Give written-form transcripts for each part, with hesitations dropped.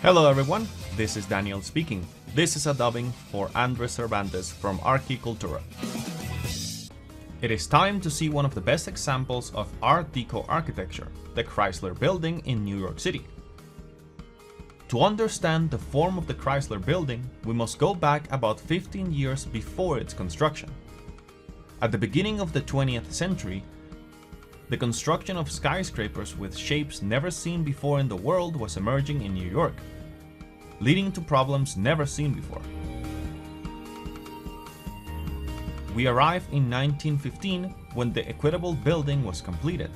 Hello everyone, this is Daniel speaking. This is a dubbing for Andres Cervantes from ArquiCultura. It is time to see one of the best examples of Art Deco architecture, the Chrysler Building in New York City. To understand the form of the Chrysler Building, we must go back about 15 years before its construction. At the beginning of the 20th century, the construction of skyscrapers with shapes never seen before in the world was emerging in New York, leading to problems never seen before. We arrived in 1915 when the Equitable Building was completed.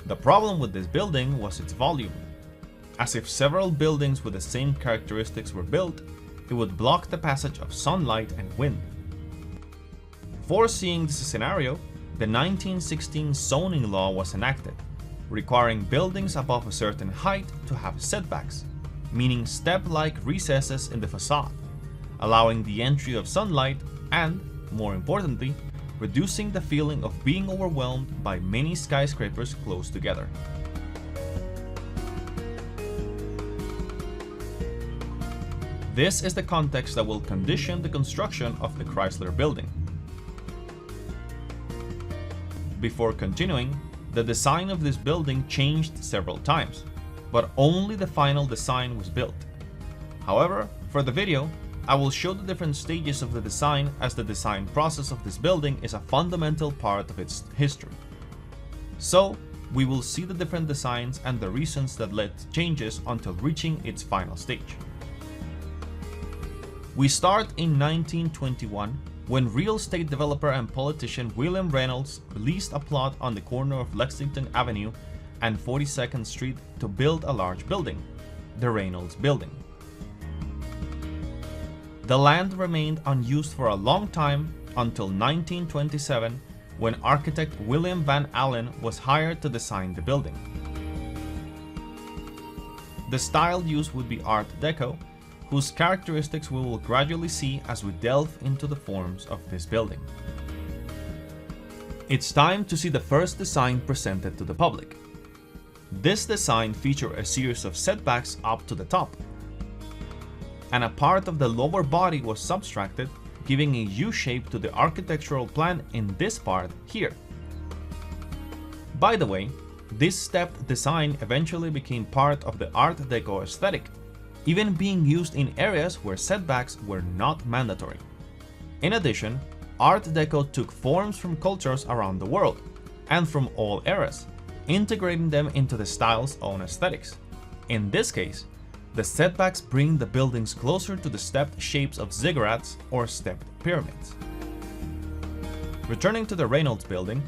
The problem with this building was its volume. As if several buildings with the same characteristics were built, it would block the passage of sunlight and wind. Foreseeing this scenario, the 1916 zoning law was enacted, requiring buildings above a certain height to have setbacks, meaning step-like recesses in the facade, allowing the entry of sunlight and, more importantly, reducing the feeling of being overwhelmed by many skyscrapers close together. This is the context that will condition the construction of the Chrysler Building. Before continuing, the design of this building changed several times, but only the final design was built. However, for the video, I will show the different stages of the design, as the design process of this building is a fundamental part of its history. So, we will see the different designs and the reasons that led to changes until reaching its final stage. We start in 1921 when real estate developer and politician William Reynolds leased a plot on the corner of Lexington Avenue and 42nd Street to build a large building, the Reynolds Building. The land remained unused for a long time until 1927, when architect William Van Allen was hired to design the building. The style used would be Art Deco, whose characteristics we will gradually see as we delve into the forms of this building. It's time to see the first design presented to the public. This design featured a series of setbacks up to the top, and a part of the lower body was subtracted, giving a U-shape to the architectural plan in this part here. By the way, this stepped design eventually became part of the Art Deco aesthetic, even being used in areas where setbacks were not mandatory. In addition, Art Deco took forms from cultures around the world, and from all eras, integrating them into the style's own aesthetics. In this case, the setbacks bring the buildings closer to the stepped shapes of ziggurats or stepped pyramids. Returning to the Reynolds Building,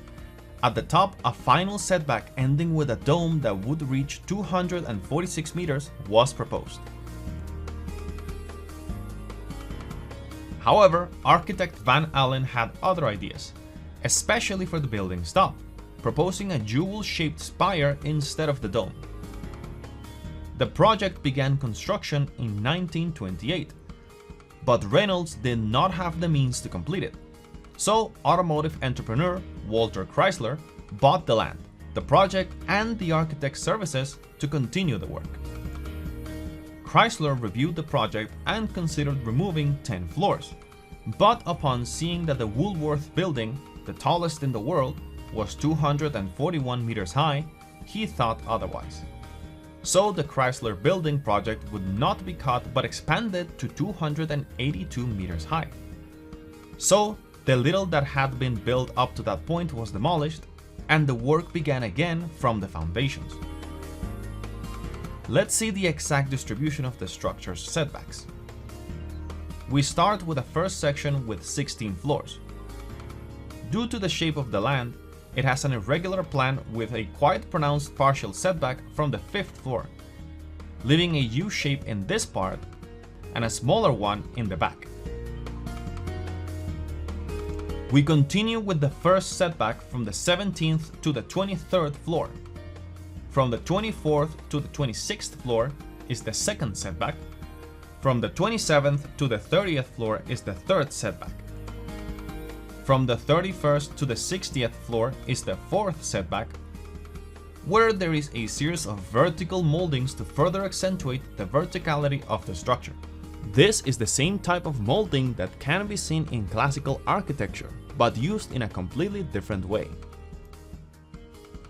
at the top, a final setback ending with a dome that would reach 246 meters was proposed. However, architect Van Allen had other ideas, especially for the building's top, proposing a jewel-shaped spire instead of the dome. The project began construction in 1928, but Reynolds did not have the means to complete it. So, automotive entrepreneur Walter Chrysler bought the land, the project, and the architect's services to continue the work. Chrysler reviewed the project and considered removing 10 floors, but upon seeing that the Woolworth Building, the tallest in the world, was 241 meters high, he thought otherwise. So the Chrysler Building project would not be cut but expanded to 282 meters high. So the little that had been built up to that point was demolished, and the work began again from the foundations. Let's see the exact distribution of the structure's setbacks. We start with a first section with 16 floors. Due to the shape of the land, it has an irregular plan with a quite pronounced partial setback from the 5th floor, leaving a U shape in this part and a smaller one in the back. We continue with the first setback from the 17th to the 23rd floor. From the 24th to the 26th floor is the second setback. From the 27th to the 30th floor is the third setback. From the 31st to the 60th floor is the fourth setback. where there is a series of vertical moldings to further accentuate the verticality of the structure. This is the same type of molding that can be seen in classical architecture, but used in a completely different way.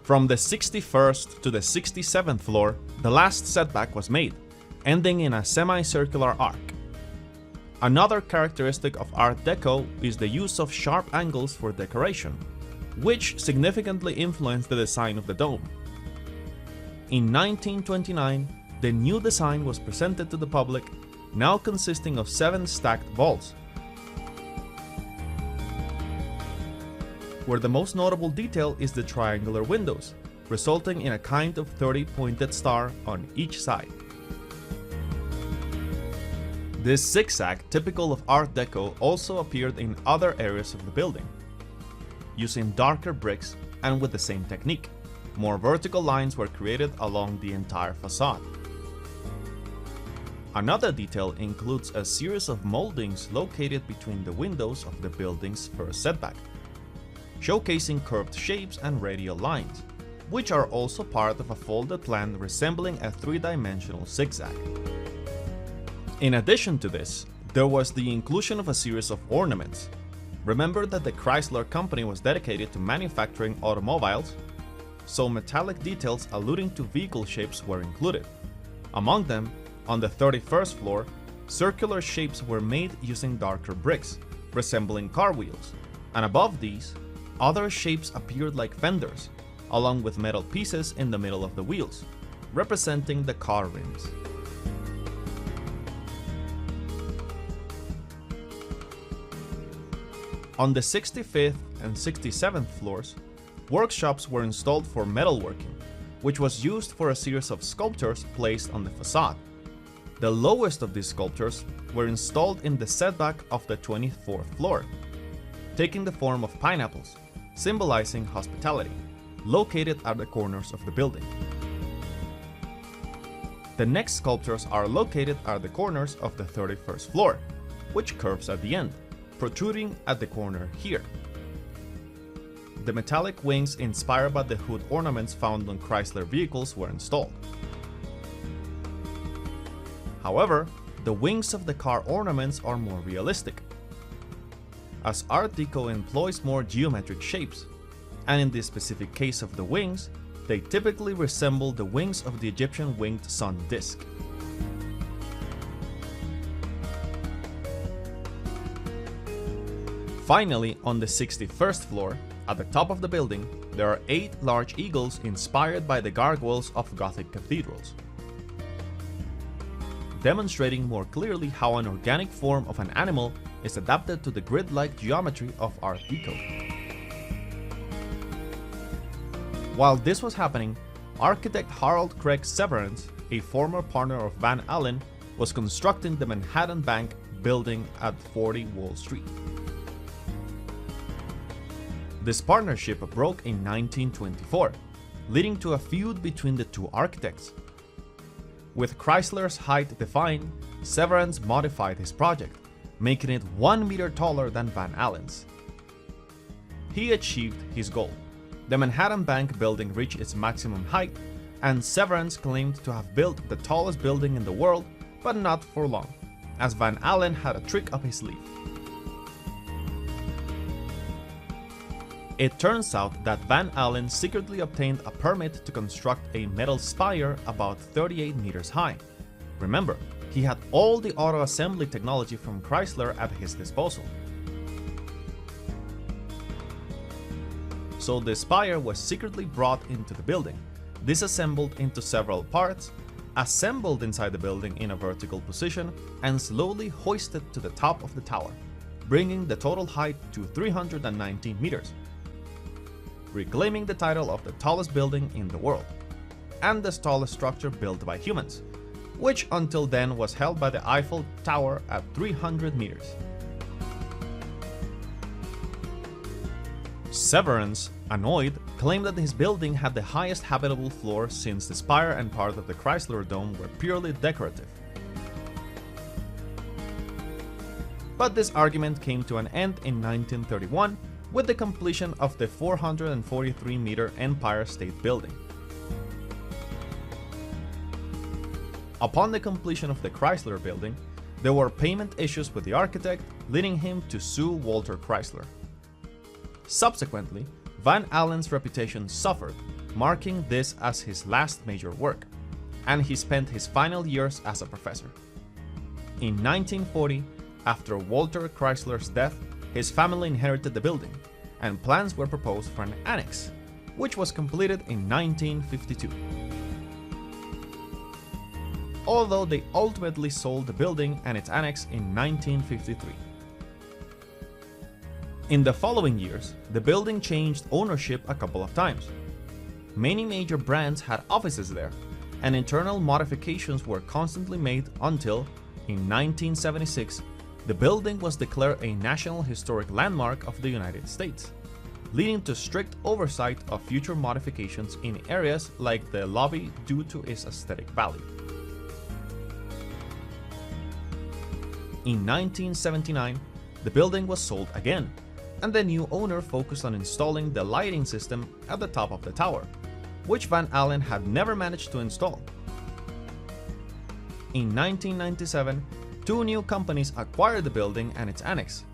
From the 61st to the 67th floor, the last setback was made, ending in a semicircular arc. Another characteristic of Art Deco is the use of sharp angles for decoration, which significantly influenced the design of the dome. In 1929, the new design was presented to the public, now consisting of 7 stacked vaults, where the most notable detail is the triangular windows, resulting in a kind of 30-pointed star on each side. This zigzag, typical of Art Deco, also appeared in other areas of the building, using darker bricks and with the same technique. More vertical lines were created along the entire facade. Another detail includes a series of moldings located between the windows of the building's first setback, showcasing curved shapes and radial lines, which are also part of a folded plan resembling a 3-dimensional zigzag. In addition to this, there was the inclusion of a series of ornaments. Remember that the Chrysler company was dedicated to manufacturing automobiles, so metallic details alluding to vehicle shapes were included. Among them, on the 31st floor, circular shapes were made using darker bricks, resembling car wheels, and above these, other shapes appeared like fenders, along with metal pieces in the middle of the wheels, representing the car rims. On the 65th and 67th floors, workshops were installed for metalworking, which was used for a series of sculptures placed on the facade. The lowest of these sculptures were installed in the setback of the 24th floor, taking the form of pineapples, symbolizing hospitality, located at the corners of the building. The next sculptures are located at the corners of the 31st floor, which curves at the end, protruding at the corner here. The metallic wings inspired by the hood ornaments found on Chrysler vehicles were installed. However, the wings of the car ornaments are more realistic, as Art Deco employs more geometric shapes, and in this specific case of the wings, they typically resemble the wings of the Egyptian winged sun disk. Finally, on the 61st floor, at the top of the building, there are 8 large eagles inspired by the gargoyles of Gothic cathedrals, demonstrating more clearly how an organic form of an animal is adapted to the grid-like geometry of Art Deco. While this was happening, architect Harold Craig Severance, a former partner of Van Allen, was constructing the Manhattan Bank building at 40 Wall Street. This partnership broke in 1924, leading to a feud between the two architects. With Chrysler's height defined, Severance modified his project, making it 1 meter taller than Van Allen's. He achieved his goal. The Manhattan Bank building reached its maximum height, and Severance claimed to have built the tallest building in the world, but not for long, as Van Allen had a trick up his sleeve. It turns out that Van Allen secretly obtained a permit to construct a metal spire about 38 meters high. Remember, he had all the auto assembly technology from Chrysler at his disposal. So the spire was secretly brought into the building, disassembled into several parts, assembled inside the building in a vertical position, and slowly hoisted to the top of the tower, bringing the total height to 319 meters. Reclaiming the title of the tallest building in the world, and the tallest structure built by humans, which until then was held by the Eiffel Tower at 300 meters. Severance, annoyed, claimed that his building had the highest habitable floor since the spire and part of the Chrysler Dome were purely decorative. But this argument came to an end in 1931 with the completion of the 443-meter Empire State Building. Upon the completion of the Chrysler Building, there were payment issues with the architect, leading him to sue Walter Chrysler. Subsequently, Van Allen's reputation suffered, marking this as his last major work, and he spent his final years as a professor. In 1940, after Walter Chrysler's death, his family inherited the building, and plans were proposed for an annex, which was completed in 1952. Although they ultimately sold the building and its annex in 1953. In the following years, the building changed ownership a couple of times. Many major brands had offices there, and internal modifications were constantly made until, in 1976, the building was declared a National Historic Landmark of the United States, leading to strict oversight of future modifications in areas like the lobby due to its aesthetic value. In 1979, the building was sold again, and the new owner focused on installing the lighting system at the top of the tower, which Van Allen had never managed to install. In 1997, two new companies acquired the building and its annex,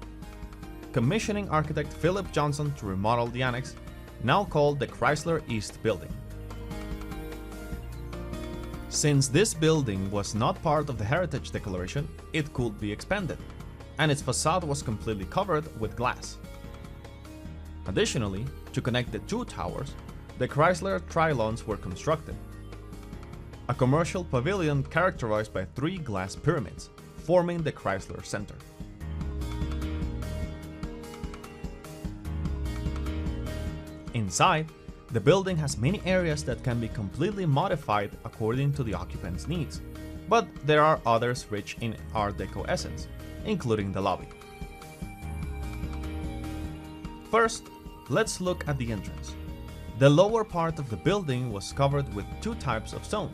commissioning architect Philip Johnson to remodel the annex, now called the Chrysler East Building. Since this building was not part of the Heritage Declaration, it could be expanded, and its facade was completely covered with glass. Additionally, to connect the two towers, the Chrysler Trilons were constructed, a commercial pavilion characterized by three glass pyramids, forming the Chrysler Center. Inside, the building has many areas that can be completely modified according to the occupants' needs, but there are others rich in Art Deco essence, including the lobby. First, let's look at the entrance. The lower part of the building was covered with two types of stone,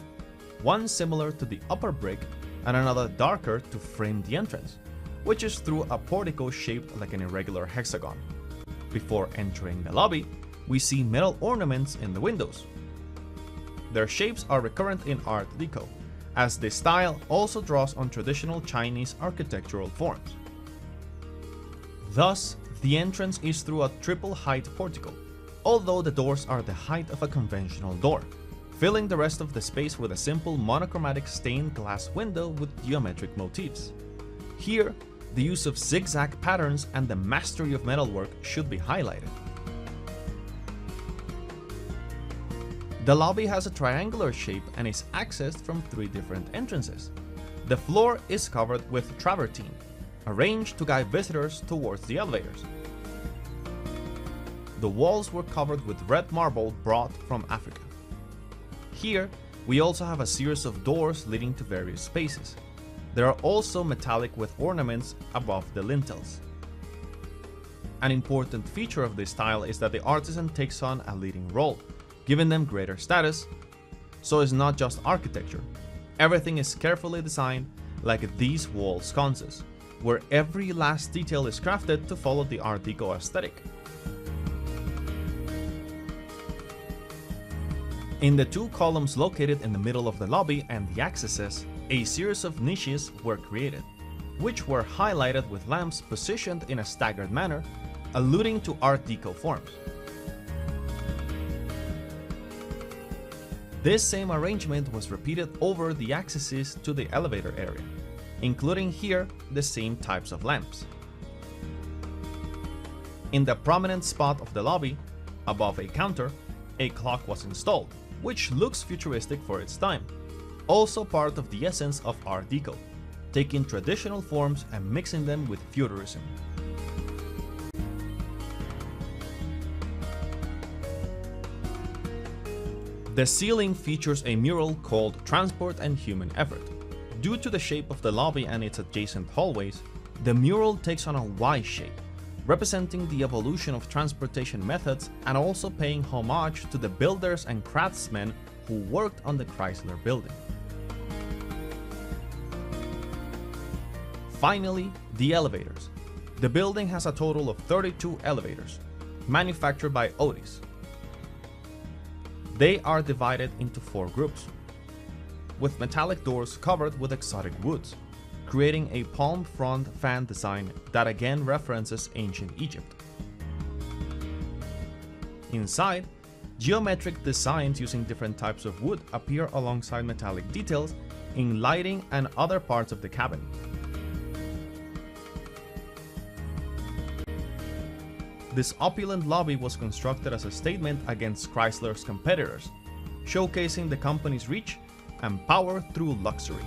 one similar to the upper brick and another darker to frame the entrance, which is through a portico shaped like an irregular hexagon. Before entering the lobby, we see metal ornaments in the windows. Their shapes are recurrent in Art Deco, as the style also draws on traditional Chinese architectural forms. Thus, the entrance is through a triple-height portico, although the doors are the height of a conventional door, filling the rest of the space with a simple monochromatic stained glass window with geometric motifs. Here, the use of zigzag patterns and the mastery of metalwork should be highlighted. The lobby has a triangular shape and is accessed from three different entrances. The floor is covered with travertine, arranged to guide visitors towards the elevators. The walls were covered with red marble brought from Africa. Here, we also have a series of doors leading to various spaces. They are also metallic with ornaments above the lintels. An important feature of this style is that the artisan takes on a leading role, giving them greater status. So it's not just architecture. Everything is carefully designed, like these wall sconces, where every last detail is crafted to follow the Art Deco aesthetic. In the two columns located in the middle of the lobby and the accesses, a series of niches were created, which were highlighted with lamps positioned in a staggered manner, alluding to Art Deco forms. This same arrangement was repeated over the accesses to the elevator area, including here the same types of lamps. In the prominent spot of the lobby, above a counter, a clock was installed, which looks futuristic for its time, also part of the essence of Art Deco, taking traditional forms and mixing them with futurism. The ceiling features a mural called Transport and Human Effort. Due to the shape of the lobby and its adjacent hallways, the mural takes on a Y shape, representing the evolution of transportation methods and also paying homage to the builders and craftsmen who worked on the Chrysler Building. Finally, the elevators. The building has a total of 32 elevators, manufactured by Otis. They are divided into 4 groups. with metallic doors covered with exotic woods, creating a palm front fan design that again references ancient Egypt. Inside, geometric designs using different types of wood appear alongside metallic details in lighting and other parts of the cabin. This opulent lobby was constructed as a statement against Chrysler's competitors, showcasing the company's reach and power through luxury.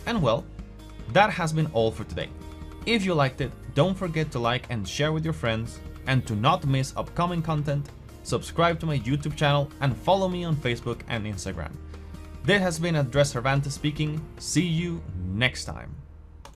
And well, that has been all for today. If you liked it, don't forget to like and share with your friends, and to not miss upcoming content, subscribe to my YouTube channel and follow me on Facebook and Instagram. This has been Andres Cervantes speaking. See you next time.